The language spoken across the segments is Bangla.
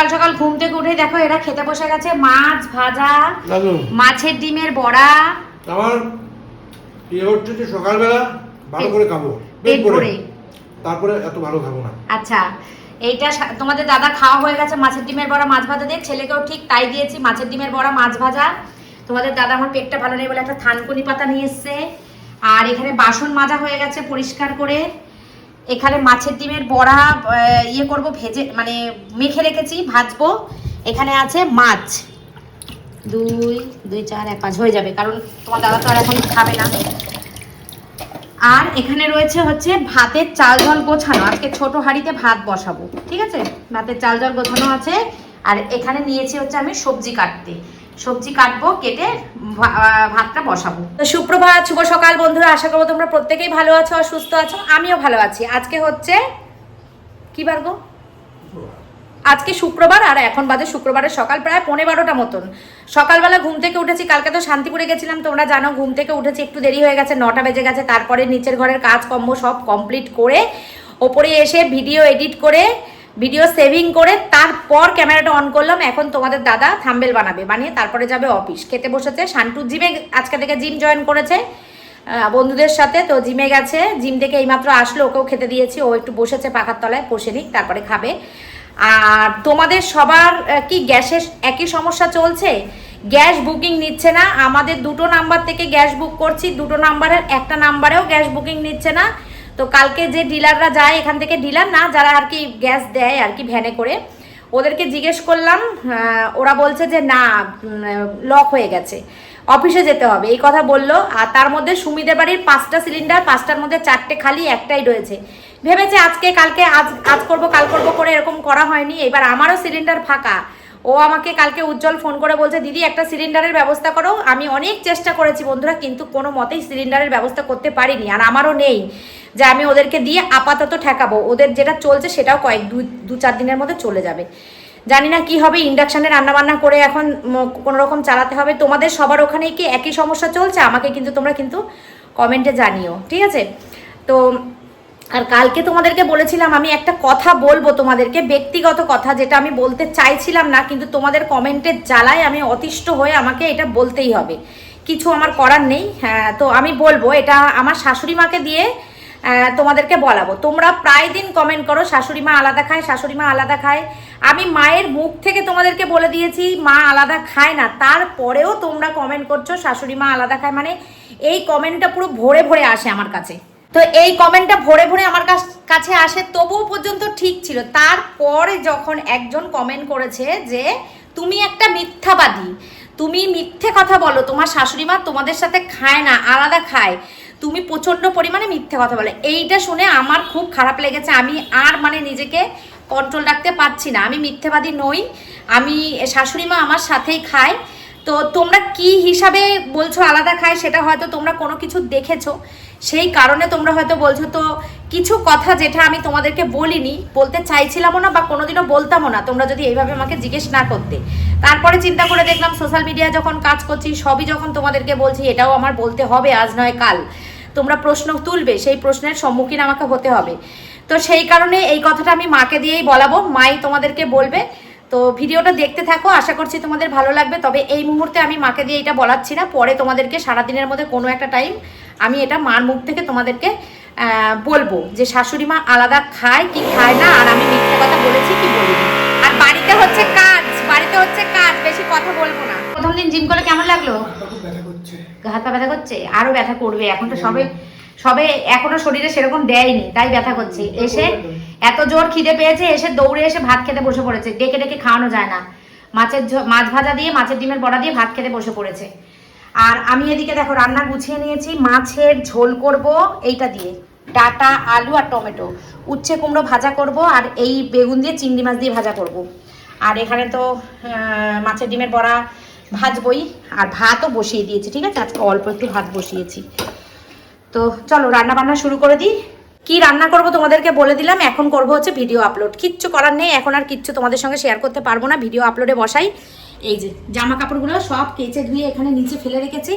সকাল সকাল ঘুম থেকে উঠে দেখো এরা খেতে বসে গেছে মাছ ভাজা, মাছের ডিমের বড়া। আমার ইয়ে হচ্ছে যে সকালবেলা ভালো করে খাবো পেট ভরে, তারপরে এত ভালো খাবো না। আচ্ছা, এইটা তোমাদের দাদা খাওয়া হয়ে গেছে মাছের ডিমের বড়া মাছ ভাজা দিয়ে, ছেলেকেও ঠিক তাই দিয়েছি, মাছের ডিমের বড়া মাছ ভাজা। তোমাদের দাদা আমার পেটটা ভালো নেই বলে একটা থানকুনি পাতা নিয়ে এসছে। আর এখানে বাসন মাজা হয়ে গেছে পরিষ্কার করে। এখানে মাছের ডিমের বড়া ইয়ে করব, ভেজে মানে মেখে রেখেছি, ভাজবো। এখানে আছে মাছ, 2 2 4 1 5 হয়ে যাবে, কারণ তোমার দাদা তো আর এখন খাবে না। আর এখানে রয়েছে হচ্ছে ভাতের চাল জল গোছানো, আজকে ছোট হাঁড়িতে ভাত বসাবো, ঠিক আছে? ভাতের চাল জল গোছানো আছে। আর এখানে নিয়েছি হচ্ছে আমি সবজি কাটতে, সবজি কাটবো, কেটে ভাতটা বসাবো। তো সুপ্রভাত, শুভ সকাল বন্ধুরা, আশা করবো তোমরা প্রত্যেকেই ভালো আছো আর সুস্থ আছো, আমিও ভালো আছি। আজকে হচ্ছে কি বার গো? আজকে শুক্রবার, আর এখন বাজে শুক্রবারের সকাল প্রায় 11:15 মতন। সকালবেলা ঘুম থেকে উঠেছি, কালকে তো শান্তিপুরে গেছিলাম, তোমরা জানো। ঘুম থেকে উঠেছি, একটু দেরি হয়ে গেছে, 9টা বেজে গেছে। তারপরে নিচের ঘরের কাজকর্ম সব কমপ্লিট করে ওপরে এসে ভিডিও এডিট করে, ভিডিও সেভিং করে, তারপর ক্যামেরাটা অন করলাম। এখন তোমাদের দাদা থাম্বেল বানাবে, বানিয়ে তারপরে যাবে অফিস। খেতে বসেছে। শান্টু জিমে আজকে থেকে জিম জয়েন করেছে বন্ধুদের সাথে, তো জিমে গেছে। জিম থেকে এইমাত্র আসলো, ওকেও খেতে দিয়েছি। ও একটু বসেছে পাখার তলায়, বসে নিক, তারপরে খাবে। আর তোমাদের সবার কি গ্যাসের একই সমস্যা চলছে? গ্যাস বুকিং নিচ্ছে না। আমাদের 2টো নাম্বার থেকে গ্যাস বুক করছি, 2টো নাম্বারের একটা নাম্বারেও গ্যাস বুকিং নিচ্ছে না। তো কালকে যে ডিলাররা যায়, এখান থেকে ডিলার না, যারা আর কি গ্যাস দেয় আর কি ভ্যানে করে, ওদেরকে জিজ্ঞেস করলাম, ওরা বলছে যে না, লক হয়ে গেছে, অফিসে যেতে হবে, এই কথা বললো। আর তার মধ্যে সুমিদের বাড়ির 5টা সিলিন্ডার, 5টার মধ্যে 4টে খালি, একটাই রয়েছে। ভেবেছে আজকে কালকে, আজ করবো কাল করবো করে, এরকম করা হয়নি। এবার আমারও সিলিন্ডার ফাঁকা। ও আমাকে কালকে উজ্জ্বল ফোন করে বলছে, দিদি একটা সিলিন্ডারের ব্যবস্থা করো। আমি অনেক চেষ্টা করেছি বন্ধুরা, কিন্তু কোনো মতেই সিলিন্ডারের ব্যবস্থা করতে পারিনি। আর আমারও নেই যে আমি ওদেরকে দিয়ে আপাতত ঠেকাবো। ওদের যেটা চলছে সেটাও 2-4 দিনের মধ্যে চলে যাবে। জানি না কি হবে, ইন্ডাকশানে রান্নাবান্না করে এখন কোনো রকম চালাতে হবে। তোমাদের সবার ওখানে কি একই সমস্যা চলছে? আমাকে কিন্তু তোমরা কিন্তু কমেন্টে জানিও, ঠিক আছে? তো আর কালকে তোমাদেরকে বলেছিলাম আমি একটা কথা বলবো তোমাদেরকে, ব্যক্তিগত কথা, যেটা আমি বলতে চাইছিলাম না, কিন্তু তোমাদের কমেন্টের জ্বালায় আমি অতিষ্ঠ হয়ে আমাকে এটা বলতেই হবে, কিছু আমার করার নেই। হ্যাঁ, তো আমি বলবো, এটা আমার শাশুড়ি মাকে দিয়ে তোমাদেরকে বলাবো। তোমরা প্রায় দিন কমেন্ট করো শাশুড়ি মা আলাদা খায়, শাশুড়ি মা আলাদা খায়। আমি মায়ের মুখ থেকে তোমাদেরকে বলে দিয়েছি মা আলাদা খায় না, তারপরেও তোমরা কমেন্ট করছো শাশুড়ি মা আলাদা খায়। মানে এই কমেন্টটা পুরো ভরে ভরে আসে আমার কাছে। তো এই কমেন্টটা ভরে ভরে আমার কাছে আসে, তবুও পর্যন্ত ঠিক ছিল। তারপরে যখন একজন কমেন্ট করেছে যে তুমি একটা মিথ্যাবাদী, তুমি মিথ্যে কথা বলো, তোমার শাশুড়ি মা তোমাদের সাথে খায় না, আলাদা খায়, তুমি প্রচণ্ড পরিমাণে মিথ্যে কথা বলে, এইটা শুনে আমার খুব খারাপ লেগেছে। আমি আর মানে নিজেকে কন্ট্রোল রাখতে পারছি না। আমি মিথ্যেবাদী নই, আমি শাশুড়ি মা আমার সাথেই খায়। তো তোমরা কি হিসাবে বলছো আলাদা খায়, সেটা হয়তো তোমরা কোনো কিছু দেখেছো, সেই কারণে তোমরা হয়তো বলছো। তো কিছু কথা যেটা আমি তোমাদেরকে বলিনি, বলতে চাইছিলামও না, বা কোনোদিনও বলতামও না, তোমরা যদি এইভাবে আমাকে জিজ্ঞেস না করতে। তারপরে চিন্তা করে দেখলাম সোশ্যাল মিডিয়ায় যখন কাজ করছি, সবই যখন তোমাদেরকে বলছি, এটাও আমার বলতে হবে, আজ নয় কাল তোমরা প্রশ্ন তুলবে, সেই প্রশ্নের সম্মুখীন আমাকে হতে হবে। তো সেই কারণে এই কথাটা আমি মাকে দিয়েই বলাবো, মাই তোমাদেরকে বলবে। তো ভিডিওটা দেখতে থাকো, আশা করছি তোমাদের ভালো লাগবে। তবে এই মুহূর্তে আমি মাকে দিয়ে এটা বলাচ্ছি না, পরে তোমাদেরকে সারাদিনের মধ্যে কোনো একটা টাইম আমি এটা মার মুখ থেকে তোমাদেরকে বলবো যে শাশুড়ি মা আলাদা খায় কি খায় না, আর আমি মিথ্যে কথা বলেছি কি বলিনি। আর বাড়িতে হচ্ছে কাজ, বাড়িতে হচ্ছে কাজ, বেশি কথা বলবো না। প্রথম দিন জিম করে কেমন লাগলো? হাত পা ব্যথা করছে, আরো ব্যথা করবে। এখন তো সবে এখনো শরীরে সেরকম দেয়নি, তাই ব্যথা করছে। এসে এত জোর খিদে পেয়েছে, এসে দৌড়ে এসে ভাত খেতে বসে পড়েছে। ডেকে ডেকে খাওয়ানো যায় না। মাছ ভাজা দিয়ে, মাছের ডিমের বড়া দিয়ে ভাত খেতে বসে পড়েছে। আর আমি এদিকে দেখো রান্না গুছিয়ে নিয়েছি। মাছের ঝোল করব এইটা দিয়ে, ডাটা, আলু আর টমেটো। উচ্ছে কুমড়ো ভাজা করব, আর এই বেগুন দিয়ে চিংড়ি মাছ দিয়ে ভাজা করব। আর এখানে তো মাছের ডিমের বড়া ভাজবই, আর ভাতও বসিয়ে দিয়েছি, ঠিক আছে? আজকে অল্প একটু ভাত বসিয়েছি। তো চলো রান্না বান্না শুরু করে দিই। কি রান্না করব তোমাদেরকে বলে দিলাম। এখন করব হচ্ছে ভিডিও আপলোড, কিচ্ছু করার নেই, এখন আর কিচ্ছু তোমাদের সঙ্গে শেয়ার করতে পারবো না। ভিডিও আপলোডে বসাই, এই যে জামা কাপড়গুলো সব কেচে ধুয়ে এখানে নিচে ফেলে রেখেছি,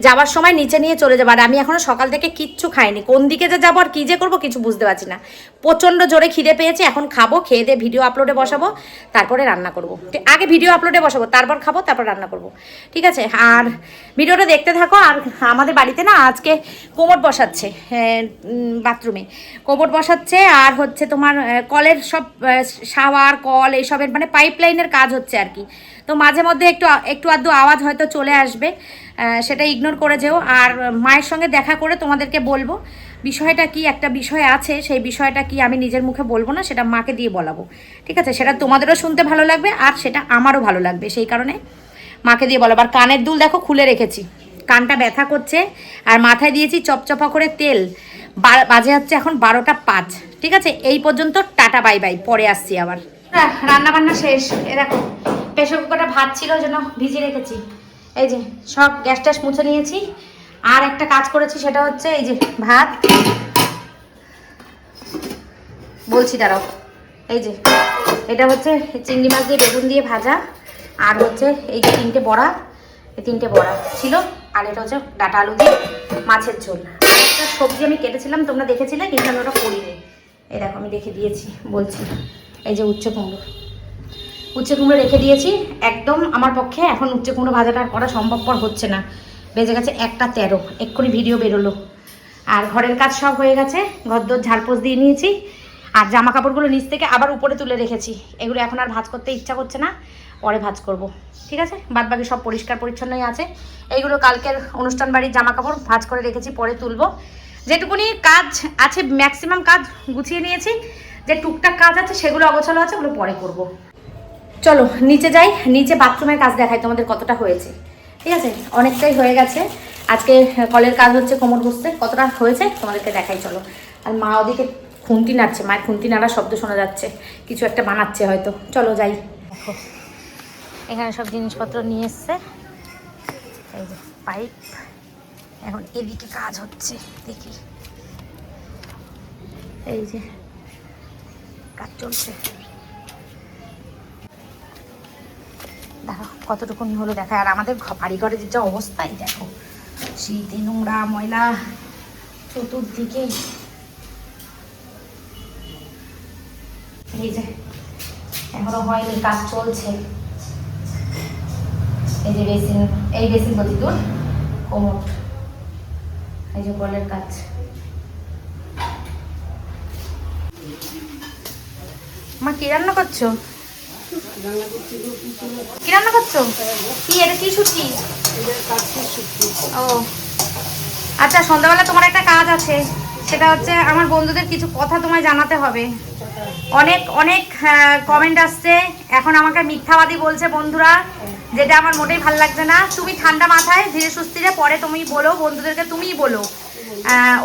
যাবার সময় নিচে নিয়ে চলে যাবো। আর আমি এখনো সকাল থেকে কিচ্ছু খাইনি, কোন দিকে যে যাবো আর কী যে করবো কিছু বুঝতে পারছি না। প্রচণ্ড জোরে খিদে পেয়েছে, এখন খাবো, খেয়ে দিয়ে ভিডিও আপলোডে বসাবো, তারপরে রান্না করবো। আগে ভিডিও আপলোডে বসাবো, তারপর খাবো, তারপর রান্না করবো, ঠিক আছে? আর ভিডিওটা দেখতে থাকো। আর আমাদের বাড়িতে না আজকে কোমর বসাচ্ছে, বাথরুমে কোমর বসাচ্ছে, আর হচ্ছে তোমার কলের সব শাওয়ার কল এইসবের মানে পাইপলাইনের কাজ হচ্ছে আর কি। তো মাঝে মধ্যে একটু আধটু আওয়াজ হয়তো চলে আসবে, সেটা ইগনোর করে যেও। আর মায়ের সঙ্গে দেখা করে তোমাদেরকে বলবো বিষয়টা কি, একটা বিষয় আছে, সেই বিষয়টা কি আমি নিজের মুখে বলবো না, সেটা মাকে দিয়ে বলাবো, ঠিক আছে? সেটা তোমাদেরও শুনতে ভালো লাগবে আর সেটা আমারও ভালো লাগবে, সেই কারণে মাকে দিয়ে বলাবো। আর কানের দুল দেখো খুলে রেখেছি, কানটা ব্যথা করছে, আর মাথায় দিয়েছি চপচপা করে তেল। বাজে হচ্ছে এখন 12টা 5, ঠিক আছে? এই পর্যন্ত, টাটা বাই বাই, পরে আসছি আবার। রান্না বান্না শেষ। এ দেখো প্রেশার কুকারটা ভাত ছিল ওই জন্য ভিজিয়ে রেখেছি, এই যে সব গ্যাস ট্যাস মুছে নিয়েছি। আর একটা কাজ করেছি, সেটা হচ্ছে এই যে ভাত বলছি, দাঁড়াও, এই যে এটা হচ্ছে চিংড়ি মাছ দিয়ে বেগুন দিয়ে ভাজা, আর হচ্ছে এই যে 3টে বড়া, এই 3টে বড়া ছিল, আর এটা হচ্ছে ডাটা আলু দিয়ে মাছের ঝোল। একটা সবজি আমি কেটেছিলাম, তোমরা দেখেছিলে, কিন্তু আমি ওটা করিনি। এই দেখো আমি রেখে দিয়েছি, বলছি এই যে উচ্ছে কুমড়ো রেখে দিয়েছি। একদম আমার পক্ষে এখন উচ্ছে কুমড়ো ভাজাটা করা সম্ভবপর হচ্ছে না, বেজে গেছে 1টা 13, এক্ষুনি ভিডিও বেরোলো। আর ঘরের কাজ সব হয়ে গেছে, ঘরদোর ঝাড়পোছ দিয়ে নিয়েছি, আর জামা কাপড়গুলো নিচ থেকে আবার উপরে তুলে রেখেছি। এগুলো এখন আর ভাঁজ করতে ইচ্ছা করছে না, পরে ভাঁজ করব, ঠিক আছে? বাদ বাকি সব পরিষ্কার পরিচ্ছন্নই আছে। এইগুলো কালকের অনুষ্ঠান বাড়ির জামা কাপড় ভাঁজ করে রেখেছি, পরে তুলবো। যেটুকুনি কাজ আছে ম্যাক্সিমাম কাজ গুছিয়ে নিয়েছি, যে টুকটাক কাজ আছে সেগুলো অগোছালো আছে, ওগুলো পরে করব। চলো নিচে যাই, নিচে বাথরুমের কাজ দেখাই তোমাদের কতটা হয়েছে, ঠিক আছে? অনেকটাই হয়ে গেছে। আজকে কলের কাজ হচ্ছে, কোমর বসতে কতটা হয়েছে তোমাদেরকে দেখাই, চলো। আর মা ওদিকে খুন্তি নাড়ছে, মায়ের খুন্তি নাড়ার শব্দ শোনা যাচ্ছে, কিছু একটা বানাচ্ছে হয়তো। চলো যাই। দেখো এখানে সব জিনিসপত্র নিয়ে এসছে, এই যে পাইপ, এখন এদিকে কাজ হচ্ছে, দেখি এই যে কাজ চলছে। দেখো কতটুকুনি হলো দেখায়। আর আমাদের বাড়িঘরে যে অবস্থাই দেখো, শীতে নোংরা ময়লা চতুর্দিকে। এই যে এখনো হয়নি, কাজ চলছে। এই যে বেসিন, এই বেসিন বলছি তোর কোমর, এই যে কলের কাজ। মা কি রান্না করছো? কি রান্না করছো? কি এটা কি শুটকি? ও আচ্ছা, সন্ধ্যাবেলা তোমার একটা কাজ আছে, সেটা হচ্ছে আমার বন্ধুদের কিছু কথা তোমায় জানাতে হবে। অনেক অনেক কমেন্ট আসছে, এখন আমাকে মিথ্যাবাদী বলছে বন্ধুরা, যেটা আমার মোটেই ভালো লাগছে না। তুমি ঠান্ডা মাথায় ধীরে সুস্থিরে পরে তুমি বলো, বন্ধুদেরকে তুমিই বলো,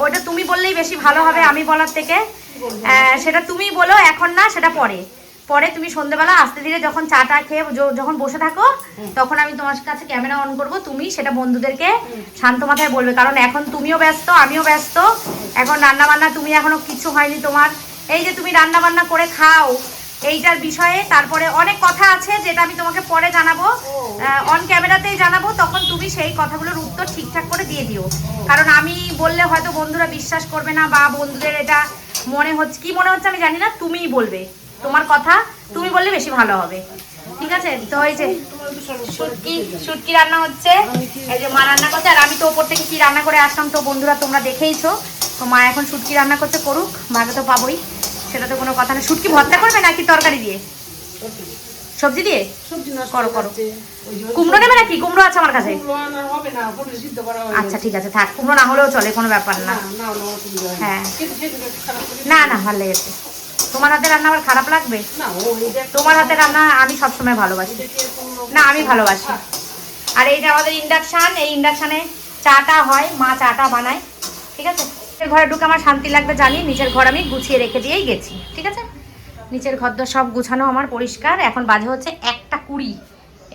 ওটা তুমি বললেই বেশি ভালো হবে আমি বলার থেকে। সেটা তুমি বলো, এখন না, সেটা পরে। পরে তুমি সন্ধ্যেবেলা আস্তে ধীরে যখন চাটা খেয়ে যখন বসে থাকো, তখন আমি তোমার কাছে ক্যামেরা অন করব, তুমি সেটা বন্ধুদেরকে শান্ত মাথায় বলবে। কারণ এখন তুমিও ব্যস্ত, আমিও ব্যস্ত, এখন রান্না বান্না তুমি এখনো কিছু হয়নি তোমার। এই যে তুমি রান্না বান্না করে খাও, এইটার বিষয়ে তারপরে অনেক কথা আছে, যেটা আমি তোমাকে পরে জানাবো, অন ক্যামেরাতেই জানাবো, তখন তুমি সেই কথাগুলোর উত্তর ঠিকঠাক করে দিয়ে দিও। কারণ আমি বললে হয়তো বন্ধুরা বিশ্বাস করবে না, বা বন্ধুদের এটা মনে হচ্ছে, কি মনে হচ্ছে আমি জানি না, তুমিই বলবে, তোমার কথা তুমি বললে বেশি ভালো হবে, ঠিক আছে? তো এই যে শুটকি রান্না হচ্ছে, এই যে মা রান্না করছে, আর আমি তো ওপর থেকে কি রান্না করে আসলাম তো বন্ধুরা তোমরা দেখেইছো। তো মা এখন শুটকি রান্না করছে, করুক, মাকে তো পাবোই, সেটা তো কোনো কথা না। শুটকি ভর্তা করবে নাকি তরকারি দিয়ে, সবজি দিয়ে? করো করো। কুমড়ো নেবে নাকি? কুমড়ো আছে আমার কাছে। আচ্ছা ঠিক আছে, থাক, কুমড়ো না হলেও চলে, কোনো ব্যাপার না। হ্যাঁ না না, ভালো লেগেছে। তোমার হাতে রান্না আবার খারাপ লাগবে? তোমার হাতে রান্না আমি সবসময় ভালোবাসি, না আমি ভালোবাসি। আর এই যে আমাদের ইন্ডাকশান, এই ইন্ডাকশানে চাটা হয়, মা চাটা বানায়, ঠিক আছে? নিচের ঘরে ঢুকে আমার শান্তি লাগবে জানি, নিচের ঘর আমি গুছিয়ে রেখে দিয়েই গেছি, ঠিক আছে? নিচের ঘর দর সব গুছানো আমার পরিষ্কার। এখন বাজে হচ্ছে 1টা 20,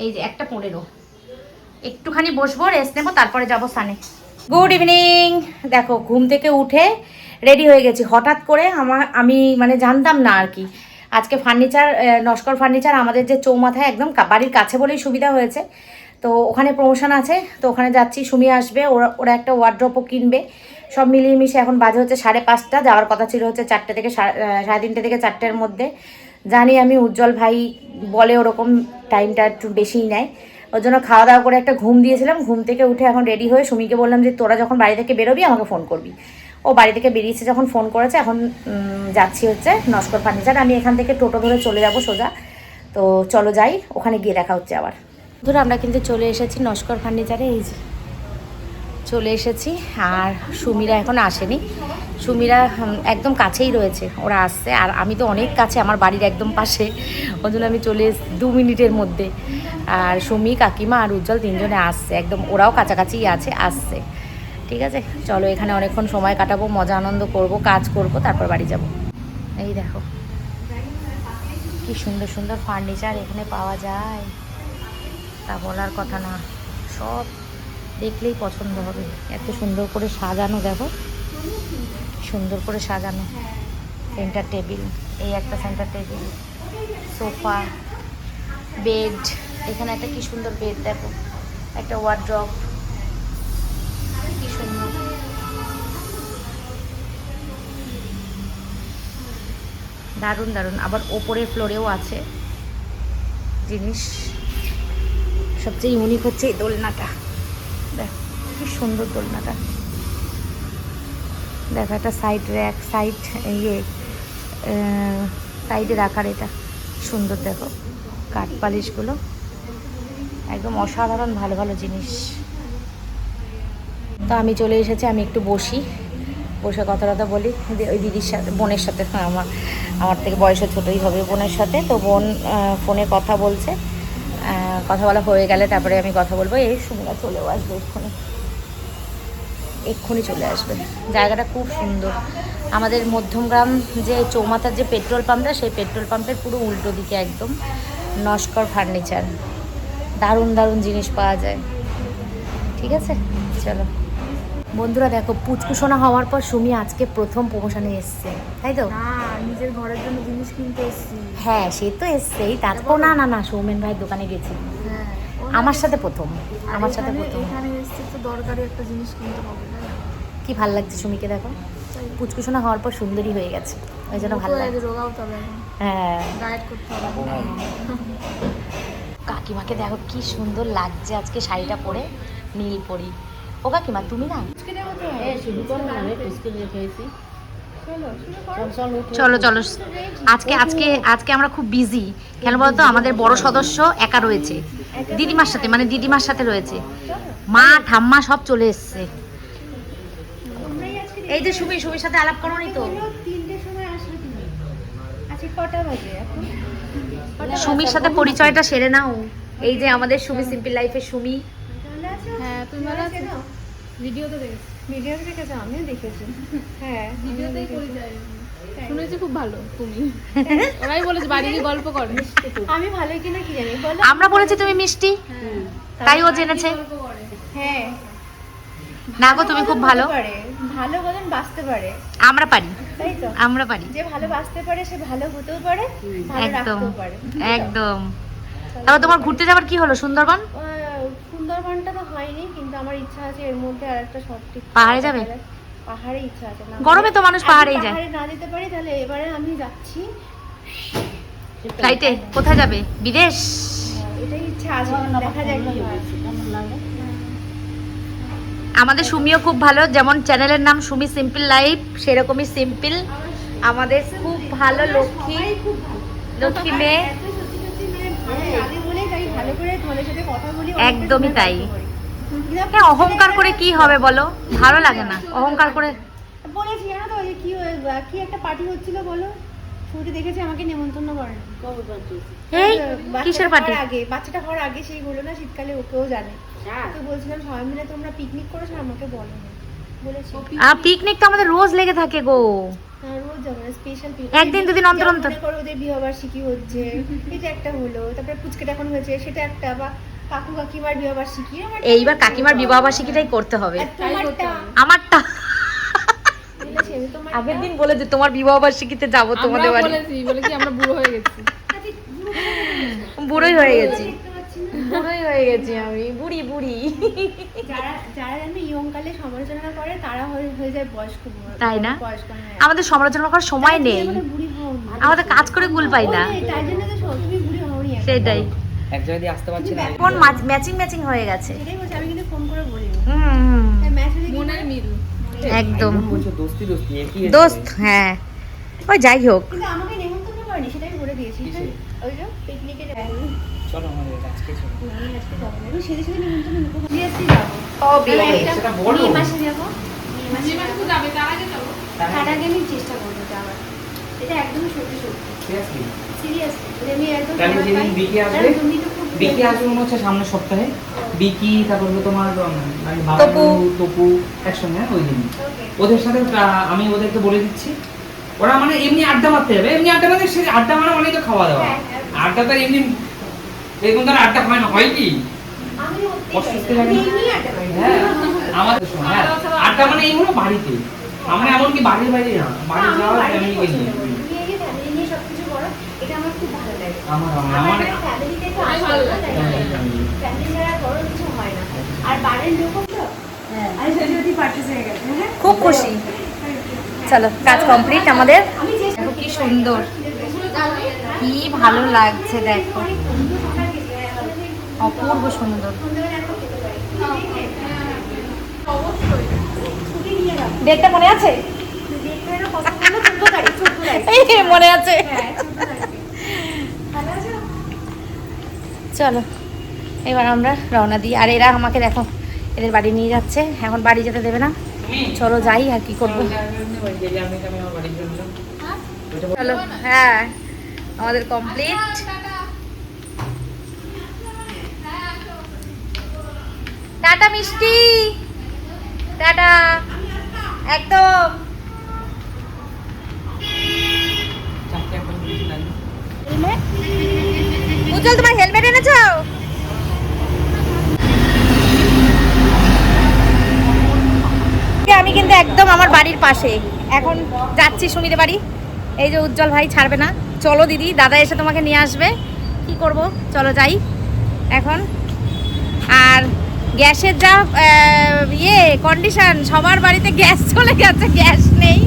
এই যে 1টা 15। একটুখানি বসবো, রেস্ট নেবো, তারপরে যাবো স্নানে। Good evening. দেখো ঘুম থেকে উঠে রেডি হয়ে গেছি হঠাৎ করে, আমি মানে জানতাম না আর কি। আজকে ফার্নিচার, নস্কর ফার্নিচার আমাদের যে চৌমাথায় একদম বাড়ির কাছে বলেই সুবিধা হয়েছে, তো ওখানে প্রমোশন আছে, তো ওখানে যাচ্ছি। সুমি আসবে, ওরা একটা ওয়ার্ড্রপও কিনবে। সব মিলিয়ে মিশে এখন বাজে হচ্ছে 5:30, যাওয়ার কথা ছিল হচ্ছে 4টে থেকে 3:30 থেকে 4টের মধ্যে। জানি আমি উজ্জ্বল ভাই বলে ওরকম টাইমটা একটু বেশিই নেয়, ওর জন্য খাওয়া দাওয়া করে একটা ঘুম দিয়েছিলাম। ঘুম থেকে উঠে এখন রেডি হয়ে সুমিকে বললাম যে তোরা যখন বাড়ি থেকে বেরোবি আমাকে ফোন করবি। ও বাড়ি থেকে বেরিয়েছে যখন ফোন করেছে, এখন যাচ্ছি হচ্ছে নস্কর ফার্নিচার। আমি এখান থেকে টোটো ধরে চলে যাব সোজা, তো চলো যাই, ওখানে গিয়ে দেখা হচ্ছে আবার। ধরো আমরা কিন্তু চলে এসেছি নস্কর ফার্নিচারে, এই যে চলে এসেছি। আর সুমিরা এখন আসেনি, সুমিরা একদম কাছেই রয়েছে, ওরা আসছে। আর আমি তো অনেক কাছে, আমার বাড়ির একদম পাশে, ওই জন্য আমি চলে 2 মিনিটের মধ্যে। আর সুমি, কাকিমা আর উজ্জ্বল 3জনে আসছে, একদম ওরাও কাছাকাছিই আছে, আসছে। ঠিক আছে, চলো এখানে অনেকক্ষণ সময় কাটাবো, মজা আনন্দ করব, কাজ করব, তারপর বাড়ি যাব। এই দেখো কি সুন্দর সুন্দর ফার্নিচার এখানে পাওয়া যায়, তা বলার কথা না, সব দেখলেই পছন্দ হবে। এত সুন্দর করে সাজানো, দেখো সুন্দর করে সাজানো। সেন্টার টেবিল, এই একটা সেন্টার টেবিল, সোফা, বেড, এখানে একটা কি সুন্দর বেড, দেখো একটা ওয়ার্ড্রপ, কি সুন্দর। দারুণ দারুণ। আবার ওপরের ফ্লোরেও আছে জিনিস। সবচেয়ে ইউনিক হচ্ছে এই দোলনাটা, দেখ কি সুন্দর দোলনাটা। দেখো একটা সাইড র্যাক, সাইড ইয়ে সাইডে রাখার, এটা সুন্দর। দেখো কাঠ পালিশগুলো একদম অসাধারণ, ভালো ভালো জিনিস। তো আমি চলে এসেছি, আমি একটু বসি, বসে কথা কথা বলি ওই দিদির সাথে, বোনের সাথে। আমার থেকে বয়সে ছোটোই হবে, বোনের সাথে। তো বোন ফোনে কথা বলছে, কথা বলা হয়ে গেলে তারপরে আমি কথা বলবো। এই সুমিরা চলেও আসবে, এক্ষুনি চলে আসবে। জায়গাটা খুব সুন্দর। আমাদের মধ্যমগ্রাম যে চৌমাথার যে পেট্রোল পাম্পটা, সেই পেট্রোল পাম্পের পুরো উল্টো দিকে একদম নস্কর ফার্নিচার। দারুণ দারুণ জিনিস পাওয়া যায়। ঠিক আছে, চলো বন্ধুরা। দেখো পুচকুসোনা হওয়ার পর সুমি আজকে প্রথম প্রমোশনে এসছে, তাই তো? নিজের ঘরের জন্য জিনিস কিনতে এসেছি। হ্যাঁ সে তো এসছেই, তারপর না না না সৌমেন ভাইয়ের দোকানে গেছি, হ্যাঁ আমার সাথে প্রথম, আমার সাথে প্রথম। এখানে এসেছি তো দরকারি একটা জিনিস কিনতে হবে। কি ভাল লাগছে সুমিকে, দেখো পুচকুসোনা হওয়ার পর সুন্দরী হয়ে গেছে, ওই জন্য ভালো লাগছে। রোগাও তবে এখন হ্যাঁ, ডায়েট করতে হবে। কাকিমাকে দেখো কি সুন্দর লাগছে আজকে শাড়িটা পরে, নীল পরি। ও কাকিমা তুমি না, চলো চলো। আজকে আজকে আজকে আমরা খুব বিজি, কেন বলতো আমাদের বড় সদস্য একা রয়েছে দিদিমার সাথে, মানে দিদিমার সাথে রয়েছে, মা ঠাম্মা সব চলে এসছে। এই যে সুমি, সুমির সাথে আলাপ করো নি তো? 3টের সময় আসলে তুমি আজকে কটা বাজে এখন? সুমির সাথে পরিচয়টা সেরে নাও। এই যে আমাদের সুমি সিম্পল লাইফের সুমি। হ্যাঁ তুমি ভালো আছো? ভিডিওতে দেখেছি। ভিডিওতে দেখেছো? আমিও দেখেছি। হ্যাঁ ভিডিওতেই পরিচয় শুনেছি, খুব ভালো তুমি। ওরাই বলেছে বাড়ি গিয়ে গল্প করো। আমি ভালোই কিনা কি জানি বলো। আমরা বলেছি তুমি মিষ্টি, তাই ও জেনেছে। হ্যাঁ না গো তুমি খুব ভালো, ভালো বলেন বাঁচতে পারে। আমরা পারি, তাই তো, আমরা পারি। যে ভালো বাঁচতে পারে সে ভালো হতেও পারে, ভালো একদম রাখতেও পারে। একদম। তারপর তোমার ঘুরতে যাওয়ার কি হলো সুন্দরবন? সুন্দরবনটা তো হয়নি, কিন্তু আমার ইচ্ছা আছে এর মধ্যে আরেকটা সঠিক পাহাড়ে যাবে? পাহাড়ে ইচ্ছা আছে। না গরমে তো মানুষ পাহাড়েই যায়। পাহাড়ে না যেতে পারি তাহলে এবারে আমি যাচ্ছি ফ্লাইটে। কোথায় যাবে? বিদেশ? এটাই ইচ্ছা আছে, দেখা যাক কি হয়। আমাদের সুমিও খুব ভালো, যেমন চ্যানেলের নাম সুমি সিম্পল লাইফ, সেরকমই সিম্পল। আমাদের খুব ভালো লক্ষ্মী, লক্ষ্মী মেয়ে। একদমই তাই। হ্যাঁ, অহংকার করে কি হবে বলো, ভালো লাগে না অহংকার করে। বলেছি জানো তো, কি একটা পার্টি হচ্ছিল বলো, ছুটি দেখেছি, আমাকে নেমন্তন্ন করেন। এই কিসের পার্টি? আগে বাচ্চাটা হওয়ার আগে সেই হলো না শীতকালে, ওকেও জানে। তো বলছিলাম সবাই মিলে তোমরা পিকনিক করেছো, আমাকে বলো না বলেছি। পিকনিক তো আমাদের রোজ লেগে থাকে গো, রোজ যাবে স্পেশাল একদিন দুদিন অন্তর অন্তর। ওদের বিবাহবার্ষিকী হচ্ছে, এটা একটা হলো, তারপরে পুচকেটা এখন হয়েছে, সেটা একটা, বা কাকু কাকিমার বিবাহবার্ষিকী। এইবার কাকিমার বিবাহবার্ষিকীটাই করতে হবে, আমারটা। আমি তো আগের দিন বলে যে তোমার বিবাহ বার্ষিকীতে যাবো তোমাদের বাড়ি। বলেছি বলে কি আমরা বুড়ো হয়ে গেছি। বুড়োই হয়ে গেছি, বুড়োই হয়ে গেছি আমি, বুড়ি বুড়ি। যারা যারা জানো ইয়ং কালে সমালোচনা করে তারা হয়ে যায় বয়স্ক। তাই না? বয়স্ক হ্যাঁ। আমাদের সমালোচনা করার সময় নেই, বুড়ি হও আমাদের কাজ করে কুল পাই না, তাই জন্য তো তুমি বুড়ি হওনি। সেটাই। এক জায়গা দিয়ে আসতে পারছি না। এখন ম্যাচিং ম্যাচিং হয়ে গেছে। সেটাই বলছি, আমি কিন্তু ফোন করে বলিনি। হুম, তাই ম্যাচ হলে কি মনের মিল। একদম বলছো দোস্তি দোস্তি একই দোস্ত। হ্যাঁ ওই যাই হোক, কিন্তু আমাকে নেমন্তন্ন করেনি, সেটাই বলে দিয়েছি। কিসে? ওই যে পিকনিকের চলো আমাদের আজকে চলো। আমি আজকে যাবো না, সেদিন সেদিন নেমন্তন্ন নেবো। বিএসসি যাবো। সেটা বলো। মে মাসে যাবো। মে যে মাসে মাসে তো যাবে তার আগে যাবো। তার আগে আমি চেষ্টা করবো যাওয়ার। এটা একদমই সত্যি সত্যি। Seriously? সিরিয়াসলি আমি একদম তাহলে সময় যেদিন পাই। বিকি আসবে, কারণ তুমি তো খুব বিকি আসবে মনে হচ্ছে সামনের সপ্তাহে। বিকি তারপর হলো তোমার মানে তপু। তপু একসঙ্গে ওই দিন। Okay. ওদের সাথে আমি ওদেরকে বলে দিচ্ছি, ওরা মানে এমনি আড্ডা মারতে যাবে। এমনি আড্ডা মানে সে আড্ডা মানে তো খাওয়া দাওয়া। হ্যাঁ, হ্যাঁ। আড্ডা তো এমনি এরকম তো আর আড্ডা হয় না, হয় কি? আমি সত্যি অস্বস্তি পাই। লাগে আমি না? এমনি আড্ডা পাই। হ্যাঁ আমাদের সময় হ্যাঁ আড্ডা মানে এই হলো বাড়িতে। আমরা এমনকি বাড়ির বাইরে না, বাড়ি আমি যাওয়া বাড়িতে ফ্যামিলি পছন্দ নিয়ে। করি। তুমি এই যে family নিয়ে সবকিছু করো, এটা আমার খুব ভালো লাগে। আমার আমার ফ্যামিলিতে তো আমি আসলে ভালো না, লাগে। তাই না? ফ্যামিলি ছাড়া বড় কিছু হয় না। আর বাড়ির লোকও তো আর যদি পার্টিস হয়ে গেছে হ্যাঁ খুব খুশি। চলো কাজ কমপ্লিট আমাদের। আমি চেষ্টা দেখো কি সুন্দর, কি ভালো লাগছে, দেখো অনেক বন্ধু সকাল খেতে হয়, অপূর্ব সুন্দর। সন্ধ্যাবেলা একবার খেতে পারি। ছুটি নিয়ে রাখো। ডেটটা মনে আছে? দেখতে এলো কত বললো? 14 তারিখ, 14 তারিখ। এই মনে আছে। হ্যাঁ, 14 তারিখে। ভালো আছো? চলো এবার আমরা রওনা দিই। আর এরা আমাকে দেখো এদের বাড়ি নিয়ে যাচ্ছে, এখন বাড়ি যেতে দেবে না। চলো যাই, আর কি করবো। চলো হ্যাঁ আমাদের কমপ্লিট। টাটা মিষ্টি, টাটা একদম। উজ্জ্বল তোমার হেলমেট এনেছো? আমি কিন্তু একদম আমার বাড়ির পাশে এখন যাচ্ছি সুমিদের বাড়ি। এই যে উজ্জ্বল ভাই ছাড়বে না। চলো দিদি, দাদা এসে তোমাকে নিয়ে আসবে। কি করব, চলো যাই এখন। আর গ্যাসের যা কন্ডিশন, সবার বাড়িতে গ্যাস চলে গেছে, গ্যাস নেই।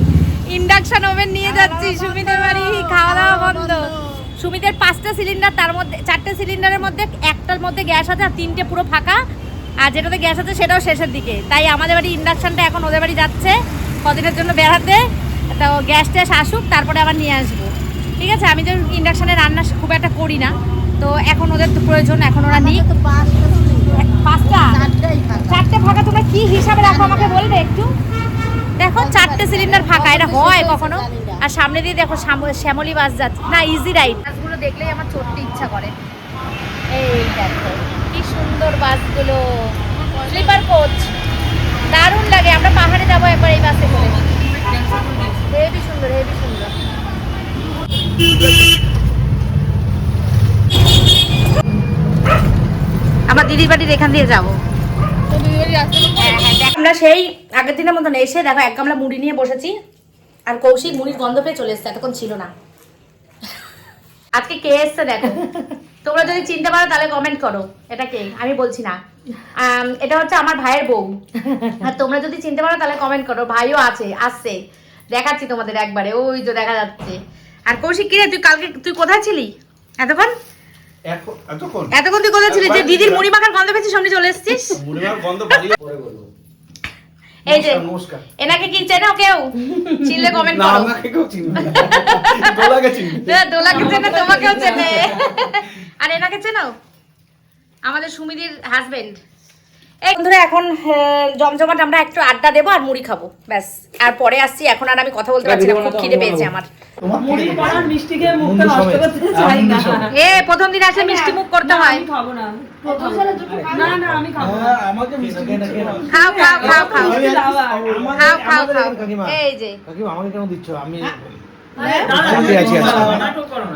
ইন্ডাকশন ওভেন নিয়ে যাচ্ছি সুমিদের বাড়ি, খাওয়া দাওয়া বন্ধ। সুমিদের 5টা সিলিন্ডার, তার মধ্যে 4টে সিলিন্ডারের মধ্যে একটার মধ্যে গ্যাস আছে আর 3টে পুরো ফাঁকা। আর যেটাতে গ্যাস আছে সেটাও শেষের দিকে। তাই আমাদের বাড়ি ইন্ডাকশনটা এখন ওদের বাড়ি যাচ্ছে কদিনের জন্য বেড়াতে। তো গ্যাস ট্যাস আসুক, তারপরে আবার নিয়ে আসবো। ঠিক আছে, আমি তো ইন্ডাকশনে রান্না খুব একটা করি না, তো এখন ওদের তো প্রয়োজন, এখন ওরা নিক। 5টা 4টে ফাঁকা, তোমরা কি হিসাবে রাখো আমাকে বলবে একটু? দেখো 4টে সিলিন্ডার ফাঁকা, এটা হয় কখনো? আর সামনে দিয়ে দেখো শ্যামলী বাস যাচ্ছে না, ইজি রাইড। বাসগুলো দেখলেই আমার চড়তে ইচ্ছা করে। এই দেখো কি সুন্দর বাসগুলো, স্লিপার কোচ, দারুণ লাগে। আমরা পাহাড়ে যাবো একবার এই বাসে করে, হেবি সুন্দর, হেবি সুন্দর। আমার দিদির বাড়ির এখান দিয়ে যাবো। তো দিদি বাড়ি আসতে আমরা সেই আগের দিনের মতন এসে দেখো এক গামলা মুড়ি নিয়ে বসেছি। আর কৌশিক মুড়ির গন্ধ পেয়ে চলে এসছে, এতক্ষণ ছিল না। আজকে কে এসছে দেখো, তোমরা যদি চিনতে পারো তাহলে কমেন্ট করো এটা কে, আমি বলছি না। এটা হচ্ছে আমার ভাইয়ের বউ। আর তোমরা যদি চিনতে পারো তাহলে কমেন্ট করো। ভাইও আসছে, দেখাচ্ছি তোমাদের একবারে, ওই তো দেখা যাচ্ছে। আর কৌশিক কি রে, তুই কোথায় ছিলি এতক্ষণ? এতক্ষণ তুই কোথায় ছিলি যে দিদির মুড়ি মাখার গন্ধ পেয়েছিস, সামনে চলে এসেছিস? এই যে এনাকে কি চেনো কেউ? চিনলে কমেন্ট করো। দোলাকে চেনে, তোমাকেও চেনে। আর এনাকে চেনো? আমাদের সুমিদির হাজবেন্ড। এই বন্ধুরা এখন জমজমাট আমরা একটু আড্ডা দেবো আর মুড়ি খাবো, ব্যাস। আর পরে আসছি, এখন আর আমি কথা বলতে পারছি না, খুব খিদে পেয়েছে আমার। প্রথম দিন আসলে মিষ্টি মুখ করতে হয়। খাও খাও খাও খাও খাও খাও খাও। এই যে আমাকে কেন দিচ্ছ? আমি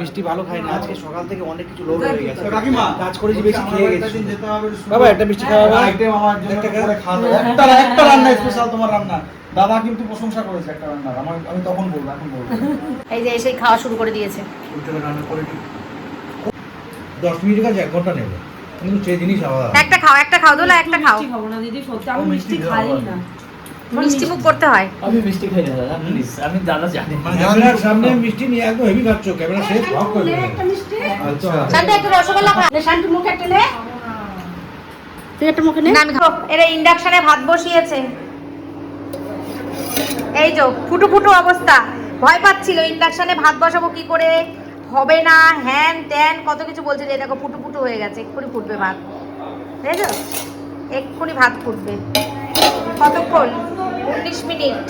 মিষ্টি ভালো খাই না, আজকে সকাল থেকে অনেক কিছু লোড হয়ে গেছে, কাজ করেছি বেশি খেয়ে গেছি। বাবা একটা মিষ্টি খাওয়া একটা রান্না স্পেশাল তোমার রান্না, দাদা কিন্তু প্রশংসা করেছে একটা রান্নার, আমি তখন বলবো, এখন বলবো। এই যে এসে খাওয়া শুরু করে দিয়েছে। 10 মিনিটের কাছে 1 ঘন্টা নেবে, কিন্তু সেই জিনিস আলাদা। একটা খাও দোলা, একটা খাও। খাবো না দিদি, সত্যি আমি মিষ্টি খাই না। মিষ্টি মুখ করতে হয়। আমি মিষ্টি খাই না দাদা, প্লিজ, আমি দাদা জানি। মানে ক্যামেরার সামনে মিষ্টি নিয়ে একদম হেভি খাচ্ছ, ক্যামেরা শেষ ভাগ করে দেবে। একটা মিষ্টি আচ্ছা শান্ত একটু রসগোল্লা খা। নে শান্তি মুখে একটা নে, তুই একটা মুখে নে। না আমি খাবো। এরা ইন্ডাকশনে ভাত বসিয়েছে, এই যে ফুটু ফুটু অবস্থা। ভয় পাচ্ছিল ইন্ডাকশনে ভাত বসাবো কি করে, হবে না, হ্যান ত্যান কত কিছু বলছিল। এই দেখো ফুটু ফুটু হয়ে গেছে, এক্ষুনি ফুটবে ভাত, বুঝেছো? এক্ষুনি ভাত ফুটবে। কতক্ষণ? 19 মিনিট,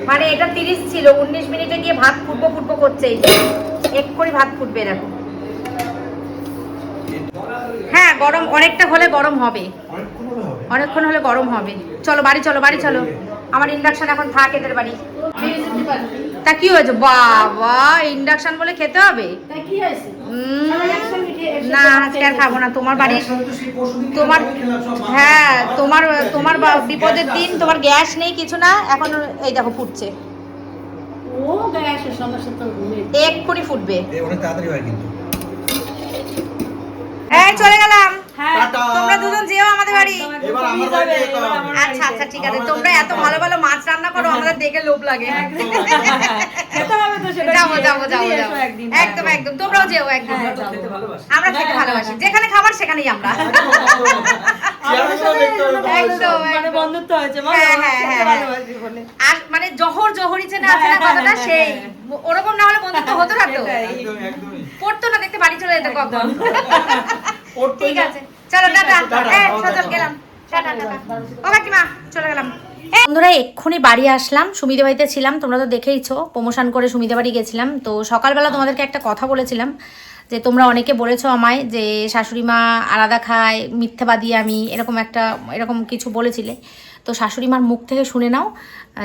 মানে এটা 30 ছিল, 19 মিনিটে গিয়ে ভাত ফুটবো ফুটবো করছে। এই যে এক্ষুনি ভাত ফুটবে, দেখো। হ্যাঁ গরম অনেকটা হলে গরম হবে, অনেকক্ষণ হলে গরম হবে। চলো বাড়ি চলো, বাড়ি চলো। আমার ইন্ডাকশন এখন থাক এদের বাড়ি। তা কি হয়েছে বাবা, ইন্ডাকশন বলে খেতে হবে? তাই কি হয়েছে? না আজকে আর খাবো না। তোমার বাড়ি, তোমার, হ্যাঁ তোমার তোমার বিপদের দিন, তোমার গ্যাস নেই কিছু না, এখন এই দেখো ফুটছে, ও গ্যাসের সমস্যা তো এক্ষুনি ফুটবে। অনেক তাড়াতাড়ি হয় কিন্তু। এই চলে গেলাম, হ্যাঁ তোমরা দুজন যেও আমাদের বাড়ি। এবার আমার বাড়িতে যেতে হবে। আচ্ছা আচ্ছা ঠিক আছে, তোমরা এত ভালো ভালো মাছ রান্না করো, আমাদের দেখে লোভ লাগে। খেতে হবে তো সেটা। যাবো যাবো যাবো দিয়ে যাবো, এসো একদিন। একদম একদম, তোমরাও যেও একদম। হ্যাঁ, খেতে ভালোবাসি। আমরা খেতে ভালোবাসি, যেখানে খাবার সেখানেই আমরা। চেয়ারের সাথে দেখতে হবে তোমার একদম, সব। মানে একদম। বন্ধুত্ব হয়েছে মা, হ্যাঁ, হ্যাঁ, খেতে হ্যাঁ, ভালোবাসি বলে। আর মানে জহর জহরিছে না আছে না কথাটা, সেই ওরকম না হলে বন্ধুত্ব হতো না তো, সেটাই। একদমই, একদমই। পড়তো না, দেখতে বাড়ি চলে যেত কখন। পড়তো ঠিক না। আছে চলো টাটা, টাটা, হ্যাঁ টাটা। সজল গেলাম, টাটা টাটা। ও কাকিমা চলে গেলাম। বন্ধুরা এক্ষুনি বাড়ি আসলাম, সুমিদে বাড়িতে ছিলাম, তোমরা তো দেখেইছো, প্রমোশন করে সুমিদে বাড়ি গেছিলাম। তো সকালবেলা তোমাদেরকে একটা কথা বলেছিলাম, যে তোমরা অনেকে বলেছো আমায় যে শাশুড়ি মা আলাদা খায়, মিথ্যাবাদী আমি, এরকম কিছু বলেছিলে। তো শাশুড়ি মার মুখ থেকে শুনে নাও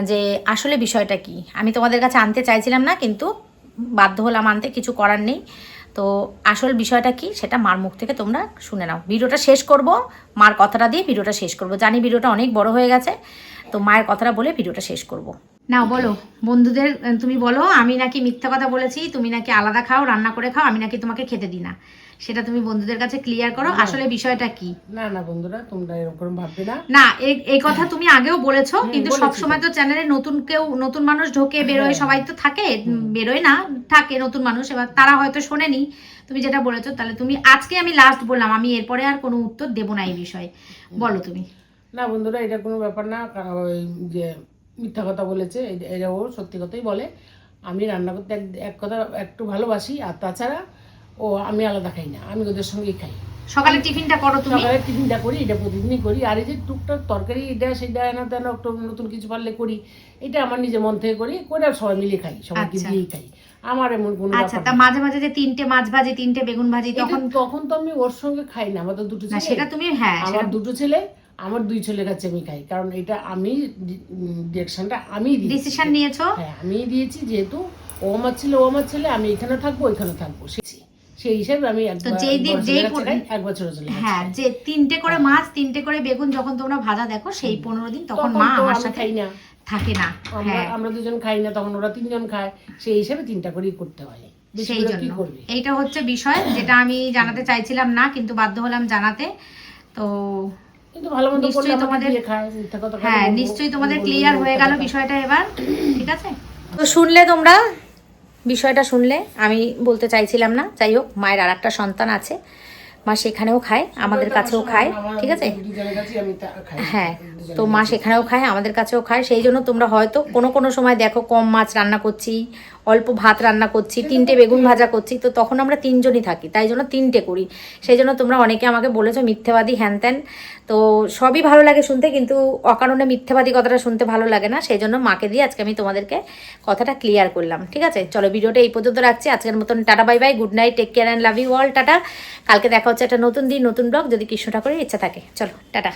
যে আসলে বিষয়টা কি। আমি তোমাদের কাছে আনতে চাইছিলাম না, কিন্তু বাধ্য হলাম আনতে, কিছু করার নেই। তো আসল বিষয়টা কি সেটা মার মুখ থেকে তোমরা শুনে নাও। ভিডিওটা শেষ করব, মার কথাটা দিয়ে ভিডিওটা শেষ করব। জানি ভিডিওটা অনেক বড় হয়ে গেছে, তো মায়ের কথাটা বলে ভিডিওটা শেষ করব। নাও বলো বন্ধুদের, তুমি বলো আমি নাকি মিথ্যা কথা বলেছি, তুমি নাকি আলাদা খাও, রান্না করে খাও, আমি নাকি তোমাকে খেতে দিই না, সেটা তুমি বন্ধুদের কাছে ক্লিয়ার করো। আসলে বিষয়টা কি? না না বন্ধুরা, তোমরা এরকম ভাববে না। না এই কথা তুমি আগেও বলেছো, কিন্তু সব সময় তো চ্যানেলে নতুন মানুষ ঢোকে বেরোয়, সবাই তো থাকে, বেরোয় না, থাকে নতুন মানুষ, এবার তারা হয়তো শোনেনি তুমি যেটা বলেছো। তাহলে তুমি আজকে, আমি লাস্ট বললাম, আমি এরপরে আর কোনো উত্তর দেবো না এই বিষয়ে, বলো তুমি। না বন্ধুরা, এটা কোনো ব্যাপার না, কারণ ওই যে মিথ্যা কথা বলেছে, এটা ও সত্যি কথাই বলে। আমি রান্না করতে এক কথা একটু ভালোবাসি, আর তাছাড়া আমি আলাদা খাই না, আমি ওদের সঙ্গেই খাই। সকালে টিফিনটা করো তুমি? সকালে টিফিনটা করি, এটা প্রতিদিনই করি। আর এই যে টুকটাক তরকারি এটা সেটা এনা তেন একটু নতুন কিছু পারলে করি, এটা আমার নিজের মন থেকে করি, করে আর সবাই মিলে খাই, সবাইকে আচ্ছা। দিয়েই খাই। আমার এমন কোনো আচ্ছা, ব্যাপার তা না। মাঝে মাঝে যে 3টে মাছ ভাজি, 3টে বেগুন ভাজি, তখন তখন তো আমি ওর সঙ্গে খাই না, আমাদের দুটো না ছেলে। সেটা তুমি, হ্যাঁ আমার দুটো ছেলে, আমার 2 ছেলের কাছে আমি খাই, কারণ এটা আমি ডিরেকশনটা আমি ডিসিশন নিয়েছো। হ্যাঁ আমি দিয়েছি, যেহেতু ও আমার ছেলে, আমি এখানে থাকবো, ওইখানে থাকবো, সেই হিসাবে আমি তো যেই দিন যেই 1 বছর চলে হ্যাঁ, যে 3টে করে মাছ, 3টে করে বেগুন যখন তোমরা ভাজা দেখো, সেই 15 দিন তখন মা আমার সাথে খাই না, থাকে না। হ্যাঁ আমরা দুজন খাই না, তখন ওরা 3 জন খায়, সেই হিসাবে 3টা করেই করতে হয়। বেশি সেই করে জন্য কি করবে? এইটা হচ্ছে বিষয়, যেটা আমি জানাতে চাইছিলাম না, কিন্তু বাধ্য হলাম জানাতে। তো কিন্তু ভালো মন্দ করলে নিশ্চয়ই আমাকে তোমাদের, দিয়ে খায়, মিথ্যা কথা হ্যাঁ বলবো, নিশ্চয়ই তোমাদের বলবো, ক্লিয়ার হয়ে গেল মিথ্যা কথা। বিষয়টা এবার, ঠিক আছে? তো শুনলে তোমরা বিষয়টা, শুনলে আমি বলতে চাইছিলাম না। যাই হোক, মায়ের আর একটা সন্তান আছে, মা সেখানেও খায়, আমাদের কাছেও খায়, ঠিক আছে? দুজনের কাছেই আমি খাই। হ্যাঁ, তো মা সেখানেও খায়, আমাদের কাছেও খায়। সেই জন্য তোমরা হয়তো কোনো সময় দেখো কম মাছ রান্না করছি, অল্প ভাত রান্না করছি, 3টে বেগুন ভাজা করছি, তো তখন আমরা 3 জনই থাকি, তাই জন্য 3টে করি। সেই জন্য তোমরা অনেকে আমাকে বলেছো মিথ্যেবাদী হ্যান ত্যান, তো সবই ভালো লাগে শুনতে, কিন্তু অকারণে মিথ্যেবাদী কথাটা শুনতে ভালো লাগে না। সেই জন্য মাকে দিয়ে আজকে আমি তোমাদেরকে কথাটা ক্লিয়ার করলাম, ঠিক আছে? চলো ভিডিওটা এই পর্যন্ত রাখছি, আজকের মতন tata bye bye, good night, take care and love you all, tata. কালকে দেখা হচ্ছে একটা নতুন দিন, নতুন ব্লগ, যদি কৃষ্ণ ঠাকুরের ইচ্ছা থাকে। চলো টাটা।